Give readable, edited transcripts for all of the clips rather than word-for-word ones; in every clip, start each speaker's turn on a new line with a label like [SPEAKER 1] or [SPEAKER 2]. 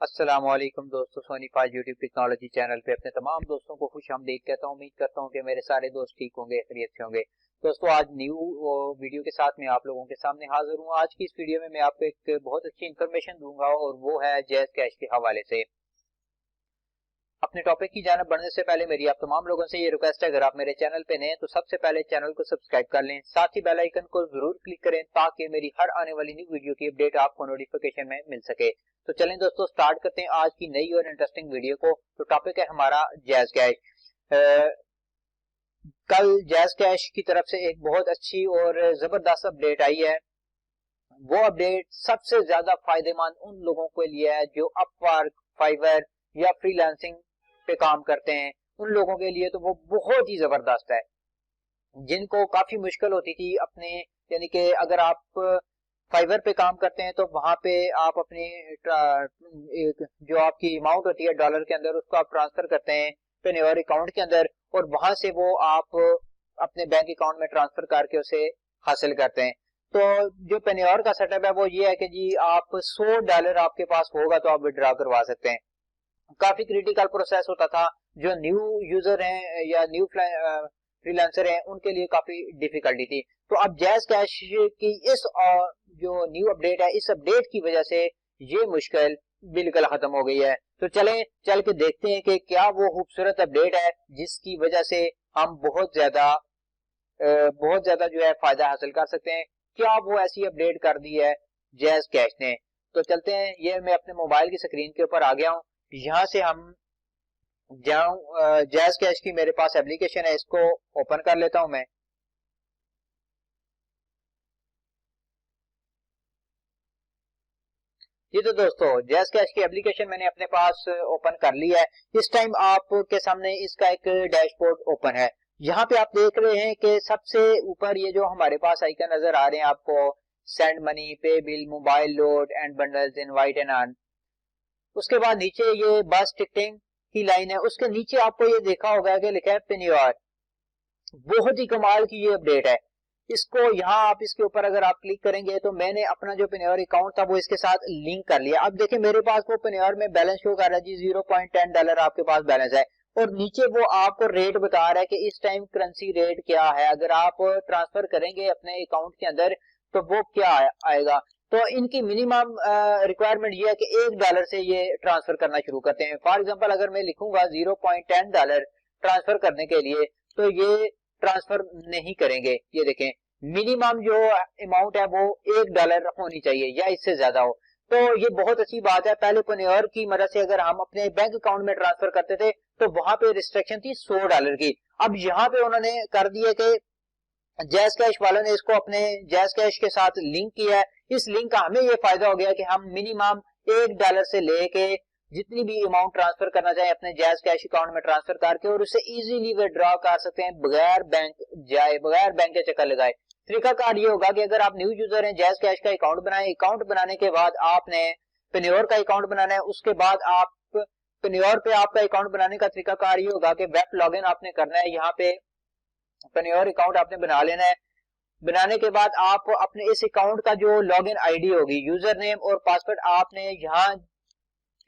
[SPEAKER 1] अस्सलाम वालेकुम दोस्तों, सोनी फाज यूट्यूब टेक्नोलॉजी चैनल पे अपने तमाम दोस्तों को खुश आमदीद कहता हूँ। उम्मीद करता हूँ कि मेरे सारे दोस्त ठीक होंगे, खैरियत से होंगे। दोस्तों, आज न्यू वीडियो के साथ मैं आप लोगों के सामने हाजिर हूँ। आज की इस वीडियो में मैं आपको एक बहुत अच्छी इन्फॉर्मेशन दूंगा और वो है जैज कैश के हवाले से। अपने टॉपिक की जानब बढ़ने से पहले मेरी आप तमाम लोगों से ये रिक्वेस्ट है, अगर आप मेरे चैनल पे नए हैं तो सबसे पहले चैनल को सब्सक्राइब कर लें, साथ ही बेल आइकन को जरूर क्लिक करें ताकि मेरी हर आने वाली न्यू वीडियो की अपडेट आपको नोटिफिकेशन में मिल सके। तो चलें दोस्तों, स्टार्ट करते हैं आज की नई और इंटरेस्टिंग वीडियो को। तो टॉपिक है हमारा जैज कैश। कल जैज कैश की तरफ से एक बहुत अच्छी और जबरदस्त अपडेट आई है। वो अपडेट सबसे ज्यादा फायदेमंद उन लोगों के लिए है जो अपवर्क, फाइवर या फ्रीलांसिंग पे काम करते हैं। उन लोगों के लिए तो वो बहुत ही जबरदस्त है, जिनको काफी मुश्किल होती थी अपने, यानी कि अगर आप फाइवर पे काम करते हैं तो वहां पे आप अपनी एक जो आपकी अमाउंट होती है डॉलर के अंदर, उसको आप ट्रांसफर करते हैं पेन्योर अकाउंट के अंदर, और वहां से वो आप अपने बैंक अकाउंट में ट्रांसफर करके उसे हासिल करते हैं। तो जो पेन्योर का सेटअप है वो ये है कि जी आप $100 आपके पास होगा तो आप विड्रॉ करवा सकते हैं। काफी क्रिटिकल प्रोसेस होता था, जो न्यू यूजर हैं या न्यू फ्रीलांसर हैं उनके लिए काफी डिफिकल्टी थी। तो अब जैज कैश की इस जो न्यू अपडेट है, इस अपडेट की वजह से ये मुश्किल बिल्कुल खत्म हो गई है। तो चल के देखते हैं कि क्या वो खूबसूरत अपडेट है जिसकी वजह से हम बहुत ज्यादा जो है फायदा हासिल कर सकते हैं। क्या वो ऐसी अपडेट कर दी है जैज कैश ने? तो चलते हैं, ये मैं अपने मोबाइल की स्क्रीन के ऊपर आ गया हूँ। यहाँ से हम जाऊं, जैज कैश की मेरे पास एप्लीकेशन है, इसको ओपन कर लेता हूं मैं। ये तो दोस्तों जैज कैश की एप्लीकेशन मैंने अपने पास ओपन कर ली है। इस टाइम आपके सामने इसका एक डैशबोर्ड ओपन है। यहाँ पे आप देख रहे हैं कि सबसे ऊपर ये जो हमारे पास आइकन नजर आ रहे हैं आपको, सेंड मनी, पे bill, mobile load and bundles, invite and earn. उसके बाद नीचे ये बस टिकटिंग की लाइन है, उसके नीचे आपको ये देखा होगा कि लिखा है पेन्योर। बहुत ही कमाल की ये अपडेट है। इसको यहाँ आप इसके ऊपर अगर आप क्लिक करेंगे तो मैंने अपना जो पेन्योर अकाउंट था वो इसके साथ लिंक कर लिया। अब देखिए मेरे पास वो पेन्योर में बैलेंस शो कर रहा है जी, $0.10 आपके पास बैलेंस है, और नीचे वो आपको रेट बता रहा है कि इस टाइम करेंसी रेट क्या है। अगर आप ट्रांसफर करेंगे अपने अकाउंट के अंदर तो वो क्या आएगा। तो इनकी मिनिमम रिक्वायरमेंट ये है कि $1 से ये ट्रांसफर करना शुरू करते हैं। फॉर एग्जाम्पल अगर मैं लिखूंगा $0.10 ट्रांसफर करने के लिए, तो ये ट्रांसफर नहीं करेंगे। ये देखें, मिनिमम जो अमाउंट है वो $1 होनी चाहिए या इससे ज्यादा हो। तो ये बहुत अच्छी बात है। पहले पेन्योर की मदद से अगर हम अपने बैंक अकाउंट में ट्रांसफर करते थे तो वहां पे रिस्ट्रिक्शन थी $100 की। अब यहाँ पे उन्होंने कर दिया कि जैज कैश वालों ने इसको अपने जैज कैश के साथ लिंक किया है। इस लिंक का हमें ये फायदा हो गया कि हम मिनिमम $1 से लेके जितनी भी अमाउंट ट्रांसफर करना चाहे अपने जैज कैश अकाउंट में ट्रांसफर करके और उसे इजीली विड्रॉ कर सकते हैं बगैर बैंक जाए, बगैर बैंक के चक्कर लगाए। तरीकाकार ये होगा कि अगर आप न्यू यूजर हैं, जैज कैश का अकाउंट बनाए, अकाउंट बनाने के बाद आपने पेन्योर का अकाउंट बनाना है। उसके बाद आप पेन्योर पे आपका अकाउंट बनाने का तरीकाकार ये होगा कि वेब लॉगिन आपने करना है। यहाँ पे पेन्योर अकाउंट आपने बना लेना है। बनाने के बाद आप अपने इस अकाउंट का जो लॉगिन आईडी होगी, यूजर नेम और पासवर्ड, आपने यहाँ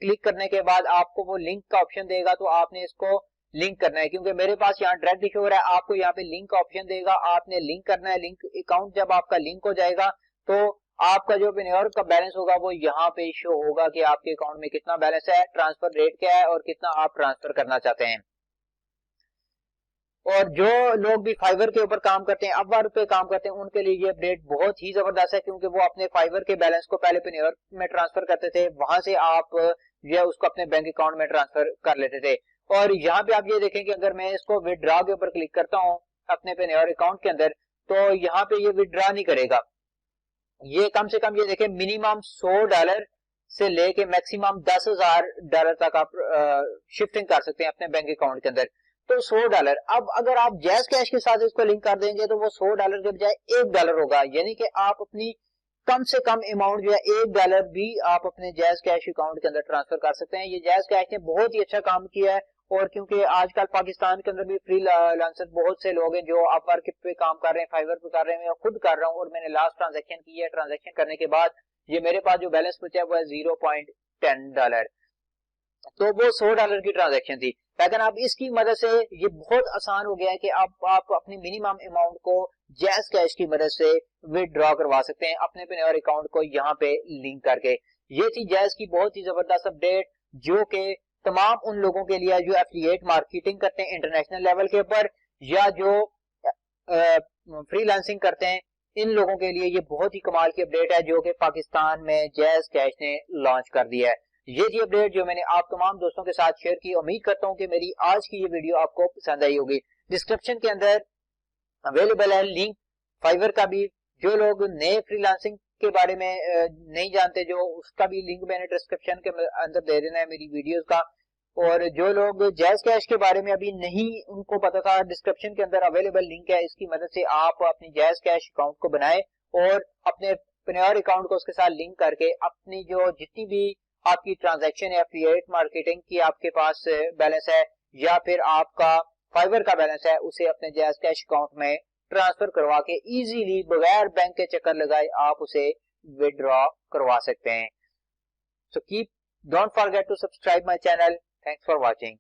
[SPEAKER 1] क्लिक करने के बाद आपको वो लिंक का ऑप्शन देगा, तो आपने इसको लिंक करना है। क्योंकि मेरे पास यहाँ डायरेक्ट शो हो रहा है, आपको यहाँ पे लिंक का ऑप्शन देगा, आपने लिंक करना है। लिंक अकाउंट जब आपका लिंक हो जाएगा तो आपका जो पेन्योर का बैलेंस होगा वो यहाँ पे शो होगा कि आपके अकाउंट में कितना बैलेंस है, ट्रांसफर रेट क्या है और कितना आप ट्रांसफर करना चाहते हैं। और जो लोग भी फाइवर के ऊपर काम करते हैं, अपवर्क पे काम करते हैं, उनके लिए ये अपडेट बहुत ही जबरदस्त है, क्योंकि वो अपने फाइवर के बैलेंस को पहले पेन्योर में ट्रांसफर करते थे, वहां से आप जो है उसको अपने बैंक अकाउंट में ट्रांसफर कर लेते थे। और यहाँ पे आप ये देखें कि अगर मैं इसको विदड्रॉ के ऊपर क्लिक करता हूँ अपने पेन्योर अकाउंट के अंदर, तो यहाँ पे ये विदड्रॉ नहीं करेगा। ये कम से कम ये देखें, मिनिमम $100 से लेके मैक्सिमम $10,000 तक आप शिफ्टिंग कर सकते हैं अपने बैंक अकाउंट के अंदर। तो $100, अब अगर आप जैज कैश के साथ इसको लिंक कर देंगे तो वो $100 के बजाय $1 होगा, यानी कि आप अपनी कम से कम अमाउंट जो है $1 भी आप अपने जैज कैश अकाउंट के अंदर ट्रांसफर कर सकते हैं। ये जैज कैश ने बहुत ही अच्छा काम किया है। और क्योंकि आजकल पाकिस्तान के अंदर भी फ्रीलांसर बहुत से लोग हैं जो अपवर्क पे काम कर रहे हैं, फाइवर पे कर रहे हैं, मैं खुद कर रहा हूँ और मैंने लास्ट ट्रांजेक्शन की है। ट्रांजेक्शन करने के बाद ये मेरे पास जो बैलेंस बचा है वो है $0.10। तो वो $100 की ट्रांजैक्शन थी। लेकिन अब इसकी मदद से ये बहुत आसान हो गया है कि आप अपनी मिनिमम अमाउंट को जैज कैश की मदद से विदड्रॉ करवा सकते हैं अपने पेन्योर अकाउंट को यहाँ पे लिंक करके। ये थी जैज की बहुत ही जबरदस्त अपडेट, जो कि तमाम उन लोगों के लिए जो एफिलिएट मार्केटिंग करते हैं इंटरनेशनल लेवल के ऊपर, या जो फ्रीलांसिंग करते हैं, इन लोगों के लिए ये बहुत ही कमाल की अपडेट है जो कि पाकिस्तान में जैज कैश ने लॉन्च कर दिया है। ये थी अपडेट जो मैंने आप तमाम दोस्तों के साथ शेयर की। उम्मीद करता हूँ कि मेरी आज की ये वीडियो आपको पसंद आई होगी। डिस्क्रिप्शन के अंदर अवेलेबल है लिंक फाइवर का भी, जो लोग नए फ्रीलांसिंग के बारे में नहीं जानते, जो उसका भी लिंक मैंने डिस्क्रिप्शन के अंदर दे देना है मेरी वीडियोस का। और जो लोग जैज कैश के बारे में अभी नहीं उनको पता था, डिस्क्रिप्शन के अंदर अवेलेबल लिंक है, इसकी मदद से आप अपनी जैज कैश अकाउंट को बनाएं और अपने पेन्योर अकाउंट को उसके साथ लिंक करके अपनी जो जितनी भी आपकी ट्रांजैक्शन है, एफिलिएट मार्केटिंग की आपके पास बैलेंस है या फिर आपका फाइवर का बैलेंस है, उसे अपने जैज कैश अकाउंट में ट्रांसफर करवा के इजीली बगैर बैंक के चक्कर लगाए आप उसे विड्रॉ करवा सकते हैं। So keep don't forget to subscribe my channel. Thanks for watching.